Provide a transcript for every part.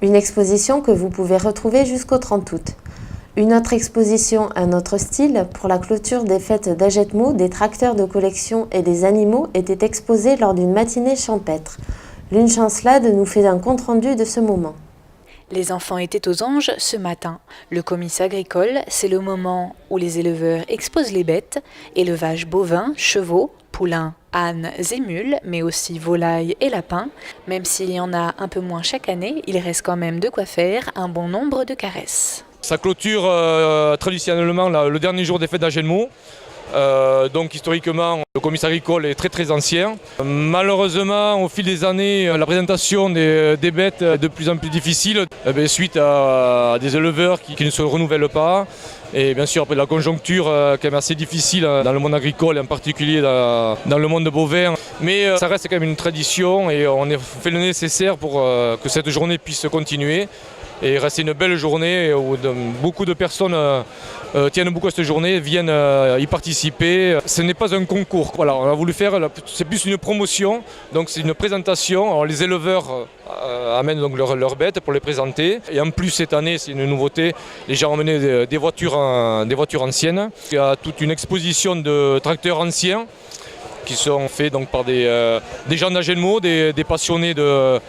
Une exposition que vous pouvez retrouver jusqu'au 30 août. Une autre exposition, un autre style, pour la clôture des fêtes d'Agetmau, des tracteurs de collection et des animaux était exposée lors d'une matinée champêtre. Lune Chancelade nous fait un compte-rendu de ce moment. Les enfants étaient aux anges ce matin. Le comice agricole, c'est le moment où les éleveurs exposent les bêtes, élevage bovin, chevaux, poulains, ânes et mules, mais aussi volailles et lapins. Même s'il y en a un peu moins chaque année, il reste quand même de quoi faire un bon nombre de caresses. Ça clôture traditionnellement le dernier jour des fêtes d'Agetmau. Donc historiquement, le comice agricole est très ancien. Malheureusement, au fil des années, la présentation des bêtes est de plus en plus difficile suite à des éleveurs qui ne se renouvellent pas. Et bien sûr, après la conjoncture quand même assez difficile dans le monde agricole, en particulier dans le monde bovin. Mais ça reste quand même une tradition et on fait le nécessaire pour que cette journée puisse continuer. Et rester une belle journée où beaucoup de personnes tiennent beaucoup à cette journée, viennent y participer. Ce n'est pas un concours. Voilà, on a voulu faire, c'est plus une promotion, donc c'est une présentation. Alors, les éleveurs amènent donc leurs bêtes pour les présenter. Et en plus cette année, c'est une nouveauté, les gens ont amené des voitures anciennes. Il y a toute une exposition de tracteurs anciens qui sont faits donc, par des gens d'Agetmau, des passionnés de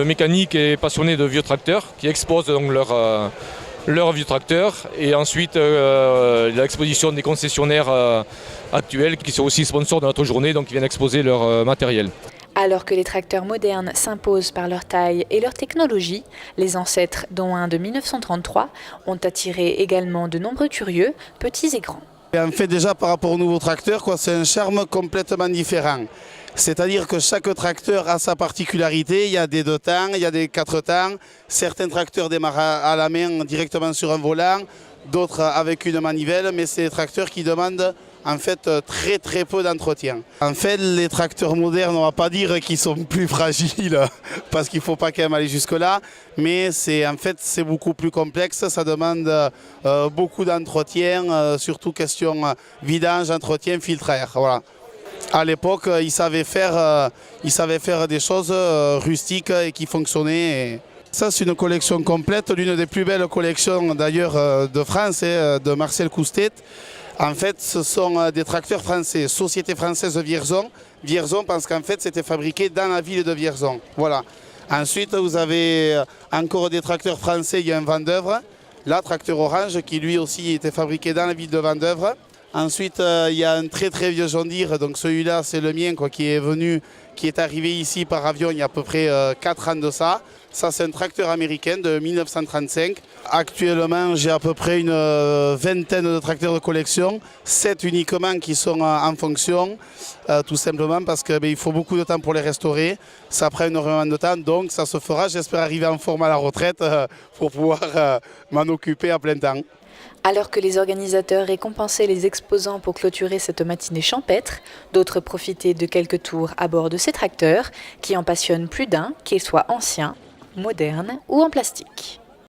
mécanique et passionnés de vieux tracteurs qui exposent donc leurs vieux tracteurs. Et ensuite l'exposition des concessionnaires actuels qui sont aussi sponsors de notre journée, donc qui viennent exposer leur matériel. Alors que les tracteurs modernes s'imposent par leur taille et leur technologie, les ancêtres, dont un de 1933, ont attiré également de nombreux curieux, petits et grands. En fait, déjà par rapport aux nouveaux tracteurs, c'est un charme complètement différent. C'est-à-dire que chaque tracteur a sa particularité. Il y a des 2 temps, il y a des 4 temps. Certains tracteurs démarrent à la main directement sur un volant, d'autres avec une manivelle, mais c'est des tracteurs qui demandent en fait très peu d'entretien. En fait, les tracteurs modernes, on ne va pas dire qu'ils sont plus fragiles parce qu'il ne faut pas quand même aller jusque-là, mais en fait c'est beaucoup plus complexe, ça demande beaucoup d'entretien, surtout question vidange, entretien, filtre à air. Voilà. À l'époque, ils savaient faire des choses rustiques et qui fonctionnaient. Ça, c'est une collection complète, l'une des plus belles collections d'ailleurs de France, de Marcel Coustet. En fait, ce sont des tracteurs français, Société française Vierzon. Vierzon parce qu'en fait, c'était fabriqué dans la ville de Vierzon. Voilà. Ensuite, vous avez encore des tracteurs français, il y a un Vendeuvre. Là, tracteur orange, qui lui aussi était fabriqué dans la ville de Vendeuvre. Ensuite, il y a un très vieux John Deere, donc celui-là c'est le mien qui est arrivé ici par avion il y a à peu près 4 ans de ça. Ça c'est un tracteur américain de 1935. Actuellement j'ai à peu près une vingtaine de tracteurs de collection, 7 uniquement qui sont en fonction, tout simplement parce qu'il faut beaucoup de temps pour les restaurer. Ça prend énormément de temps, donc ça se fera. J'espère arriver en forme à la retraite pour pouvoir m'en occuper à plein temps. Alors que les organisateurs récompensaient les exposants pour clôturer cette matinée champêtre, d'autres profitaient de quelques tours à bord de ces tracteurs qui en passionnent plus d'un, qu'ils soient anciens, modernes ou en plastique.